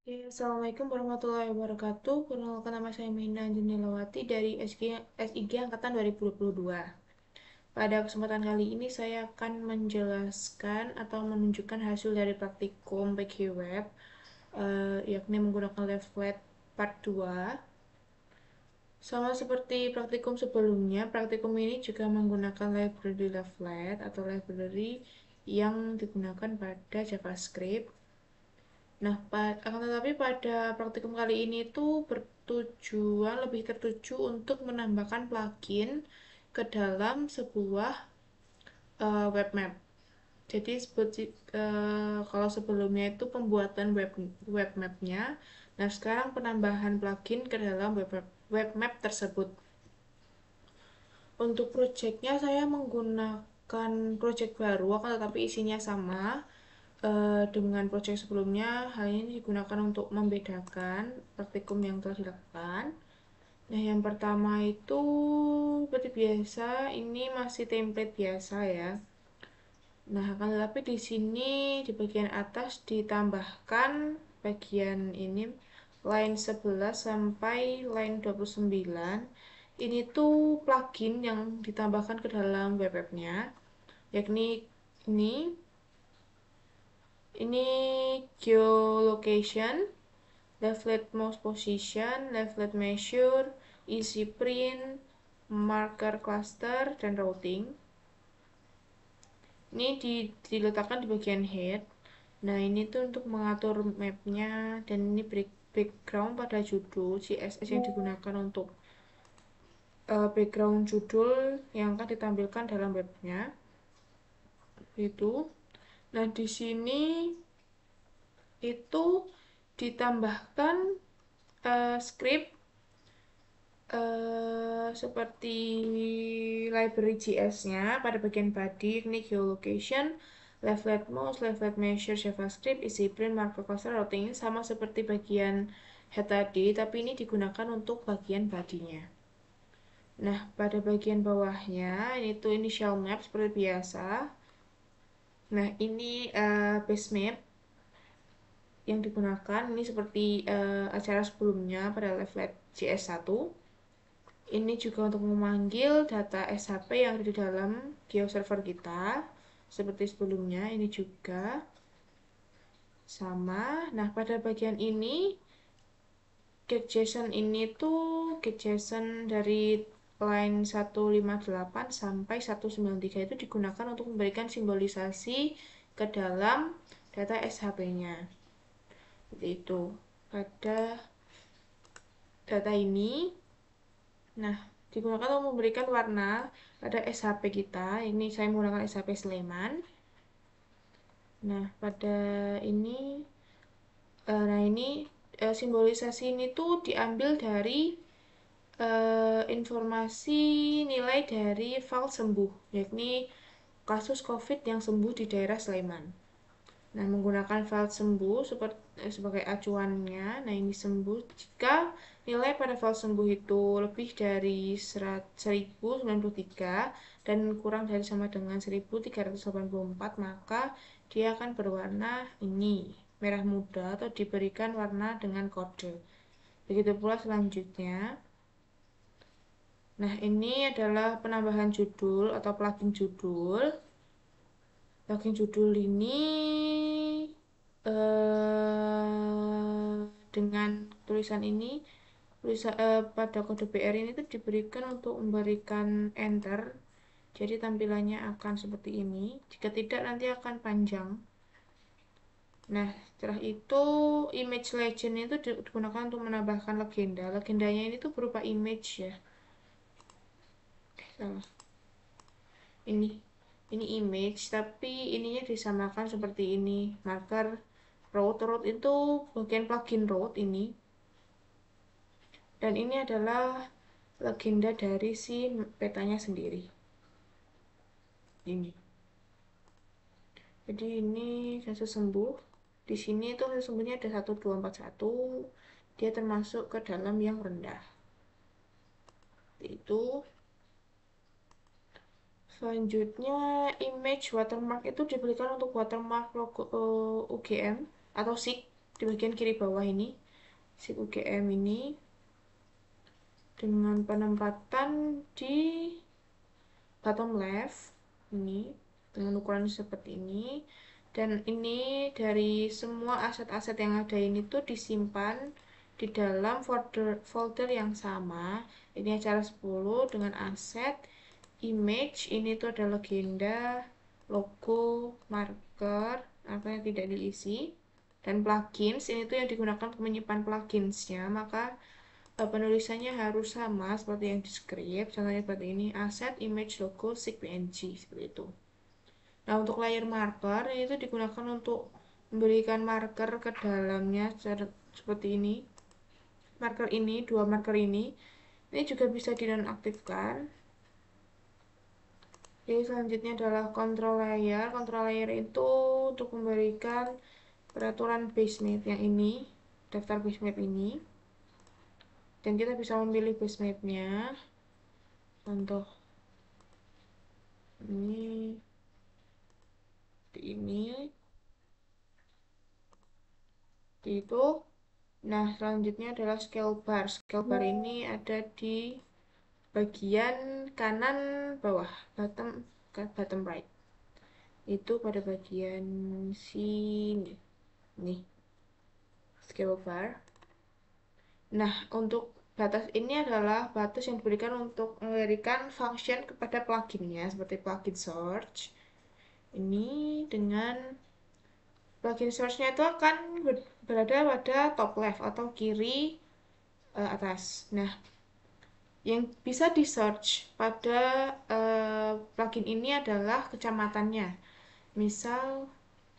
Oke, Assalamualaikum warahmatullahi wabarakatuh. Perkenalkan nama saya Mina Jenilawati dari SIG Angkatan 2022. Pada kesempatan kali ini saya akan menjelaskan atau menunjukkan hasil dari praktikum PG Web, yakni menggunakan Leaflet Part 2. Sama seperti praktikum sebelumnya, praktikum ini juga menggunakan library Leaflet atau library yang digunakan pada JavaScript. Nah, akan tetapi pada praktikum kali ini tuh lebih tertuju untuk menambahkan plugin ke dalam sebuah web map. Jadi kalau sebelumnya itu pembuatan web mapnya, nah sekarang penambahan plugin ke dalam web map tersebut. Untuk projectnya saya menggunakan project baru, akan tetapi isinya sama dengan project sebelumnya. Hal ini digunakan untuk membedakan praktikum yang telah dilakukan. Nah, yang pertama itu seperti biasa, ini masih template biasa ya. Nah, akan tetapi di sini di bagian atas ditambahkan bagian ini line 11 sampai line 29. Ini tuh plugin yang ditambahkan ke dalam web-nya, yakni ini ini geolocation, leaflet mouse position, leaflet measure, easy print, marker cluster, dan routing. Ini diletakkan di bagian head. Nah, ini tuh untuk mengatur mapnya, dan ini background pada judul CSS yang digunakan untuk background judul yang akan ditampilkan dalam webnya. Itu. Nah, di sini itu ditambahkan script seperti library JS-nya pada bagian body, ini geolocation, leaflet mouse, leaflet measure, JavaScript, EasyPrint, marker cluster, routing. Ini sama seperti bagian head tadi, tapi ini digunakan untuk bagian body-nya. Nah, pada bagian bawahnya ini tuh initial map seperti biasa. Nah, ini base map yang digunakan ini seperti acara sebelumnya pada leaflet JS1. Ini juga untuk memanggil data SHP yang ada di dalam GeoServer kita. Seperti sebelumnya, ini juga sama. Nah, pada bagian ini, getJSON ini tuh getJSON dari line 158 sampai 193 itu digunakan untuk memberikan simbolisasi ke dalam data SHP-nya. Seperti itu. Pada data ini, nah, digunakan untuk memberikan warna pada SHP kita. Ini saya menggunakan SHP Sleman. Nah, pada ini, simbolisasi ini tuh diambil dari informasi nilai dari file sembuh, yakni kasus COVID yang sembuh di daerah Sleman. Nah, menggunakan file sembuh sebagai acuannya. Nah, ini sembuh jika nilai pada file sembuh itu lebih dari 1093 dan kurang dari sama dengan 1384, maka dia akan berwarna ini, merah muda, atau diberikan warna dengan kode. Begitu pula selanjutnya. Nah, ini adalah penambahan judul atau plugin judul. Plugin judul ini dengan tulisan ini pada kode BR ini tuh diberikan untuk memberikan enter, jadi tampilannya akan seperti ini. Jika tidak, nanti akan panjang. Nah, setelah itu image legend itu digunakan untuk menambahkan legendanya ini tuh berupa image ya. Salah, ini image, tapi ininya disamakan seperti ini. Marker road itu bagian plugin road ini, dan ini adalah legenda dari si petanya sendiri ini. Jadi ini kasus sembuh. Di sini tuh kasus sembuhnya ada 1241. Dia termasuk ke dalam yang rendah. Itu. Selanjutnya, image watermark itu diberikan untuk watermark logo UGM atau SIG. di bagian kiri bawah ini, si UGM ini, dengan penempatan di bottom left ini dengan ukuran seperti ini. Dan ini dari semua aset-aset yang ada ini tuh disimpan di dalam folder yang sama. Ini acara 10 dengan aset, image, ini tuh ada legenda, logo, marker, apa yang tidak diisi, dan plugins, ini tuh yang digunakan untuk menyimpan pluginsnya. Maka penulisannya harus sama seperti yang di script. Contohnya seperti ini, aset, image, logo, sig, png, seperti itu. Nah, untuk layer marker itu digunakan untuk memberikan marker ke dalamnya seperti ini. Marker ini, dua marker ini juga bisa dinonaktifkan. Jadi selanjutnya adalah control layer. Control layer itu untuk memberikan peraturan base map yang ini, daftar base map ini. Dan kita bisa memilih base mapnya. Contoh ini, itu. Nah, selanjutnya adalah scale bar. Scale bar ini ada di bagian kanan bawah, bottom right. Itu pada bagian sini. Nih, scale bar. Nah, untuk batas ini adalah batas yang diberikan untuk memberikan function kepada pluginnya, seperti plugin search. Ini dengan plugin search-nya itu akan berada pada top left atau kiri atas. Nah, yang bisa di search pada plugin ini adalah kecamatannya. Misal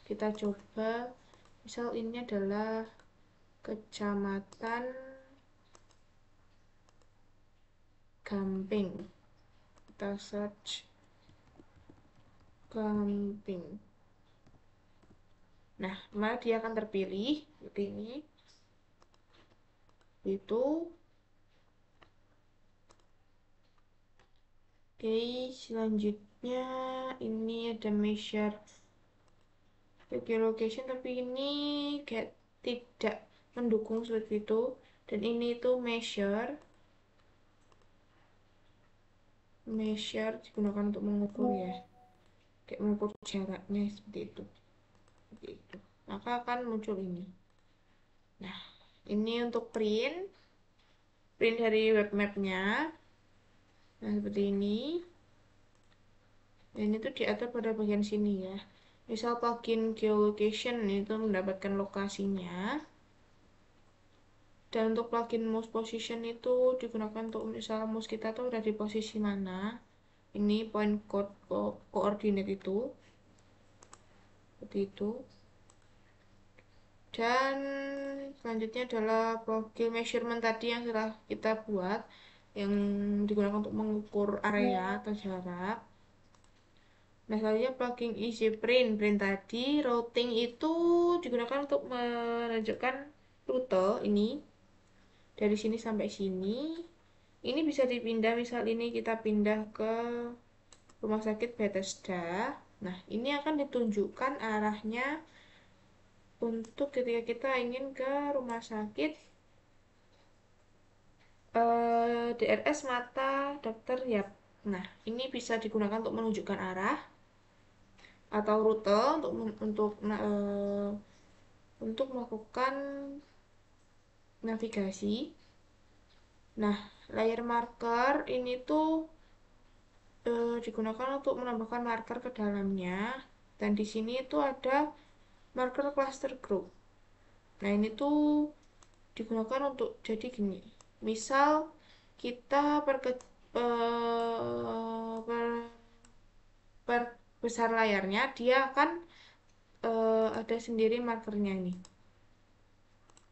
kita coba, misal ini adalah kecamatan Gamping. Kita search Gamping. Nah, maka dia akan terpilih seperti ini. Itu. Oke, selanjutnya ini ada measure geolocation, tapi ini kayak tidak mendukung seperti itu. Dan ini tuh measure digunakan untuk mengukur ya, kayak mengukur jaraknya seperti itu, maka akan muncul ini. Nah, ini untuk print dari web mapnya. Nah, seperti ini. Dan itu diatur pada bagian sini ya. Misal plugin geolocation itu mendapatkan lokasinya. Dan untuk plugin mouse position itu digunakan untuk misal mouse kita tuh udah di posisi mana. Ini point code koordinat itu. Seperti itu. Dan selanjutnya adalah plugin measurement tadi yang sudah kita buat, yang digunakan untuk mengukur area atau jarak. Nah, selanjutnya plugin easy print tadi, routing itu digunakan untuk menunjukkan rute ini dari sini sampai sini. Ini bisa dipindah, misal ini kita pindah ke rumah sakit Bethesda. Nah, ini akan ditunjukkan arahnya untuk ketika kita ingin ke rumah sakit DRS Mata Dokter Yap. Nah, ini bisa digunakan untuk menunjukkan arah atau rute untuk melakukan navigasi. Nah, layer marker ini tuh digunakan untuk menambahkan marker ke dalamnya. Dan di sini itu ada marker cluster group. Nah, ini tuh digunakan untuk jadi gini. Misal kita per besar layarnya, dia akan ada sendiri markernya ini.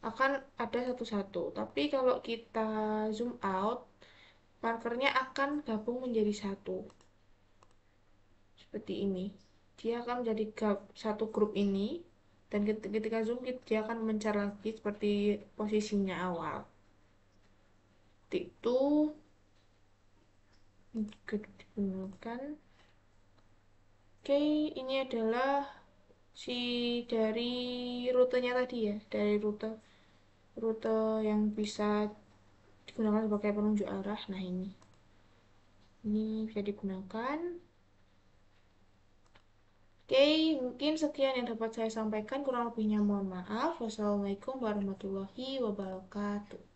Akan ada satu-satu. Tapi kalau kita zoom out, markernya akan gabung menjadi satu. Seperti ini. Dia akan menjadi satu grup ini. Dan ketika zoom, dia akan mencar lagi seperti posisinya awal. Itu juga digunakan. Oke, ini adalah si dari rutenya tadi ya, dari rute rute yang bisa digunakan sebagai penunjuk arah. Nah, ini bisa digunakan. Oke, mungkin sekian yang dapat saya sampaikan. Kurang lebihnya mohon maaf. Wassalamualaikum warahmatullahi wabarakatuh.